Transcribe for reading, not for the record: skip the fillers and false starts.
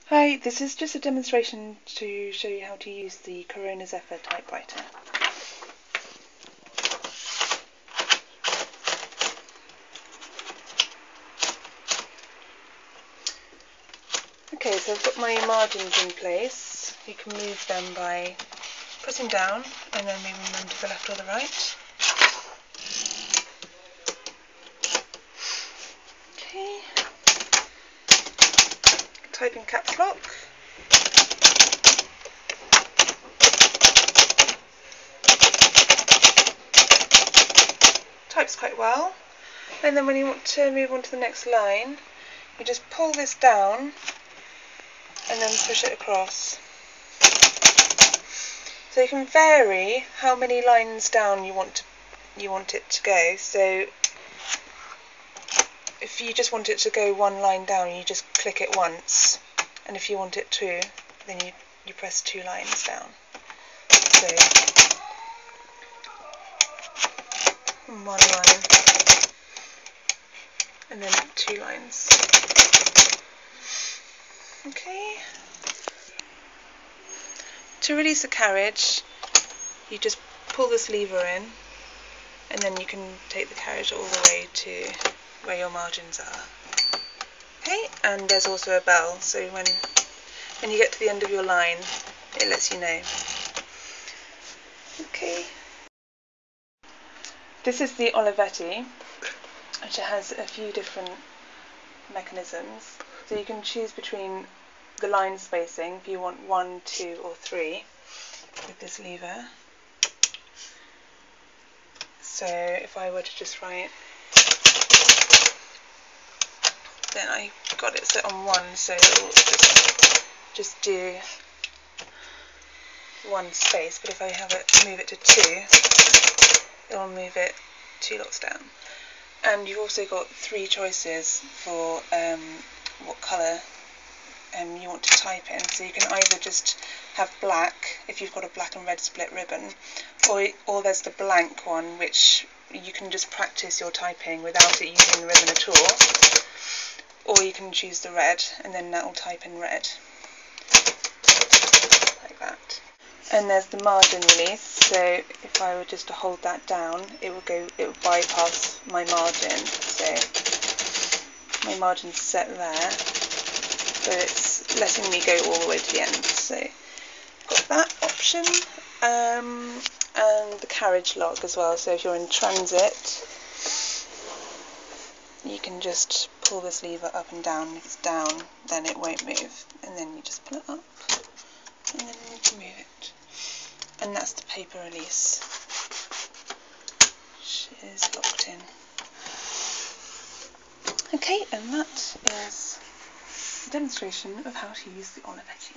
Hi, this is just a demonstration to show you how to use the zephyr typewriter. Okay, so I've got my margins in place. You can move them by pressing down and then moving them to the left or the right. Okay. Type in caps lock. Types quite well. And then when you want to move on to the next line, you just pull this down and then push it across. So you can vary how many lines down you want it to go. So if you just want it to go one line down, you just click it once, and if you want it to, then you press 2 lines down. So 1 line and then 2 lines. Okay. To release the carriage, you just pull this lever in, and then you can take the carriage all the way to where your margins are. Okay, and there's also a bell, so when you get to the end of your line, it lets you know. Okay. This is the Olivetti, which has a few different mechanisms. So you can choose between the line spacing if you want 1, 2 or 3 with this lever. So if I were to just write, then I got it set on 1, so it'll just do 1 space, but if I move it to 2, it'll move it 2 lots down. And you've also got 3 choices for what colour you want to type in. So you can either just have black, if you've got a black and red split ribbon, or there's the blank one, which you can just practice your typing without it using the ribbon at all. Or you can choose the red, and then that will type in red, like that. And there's the margin release, so if I were just to hold that down, it would bypass my margin. So my margin's set there, so it's letting me go all the way to the end. So got that option, and the carriage lock as well. So if you're in transit, you can just pull this lever up and down. If it's down, then it won't move, and then you just pull it up, and then you can move it. And that's the paper release, which is locked in. Okay, and that is a demonstration of how to use the Olivetti.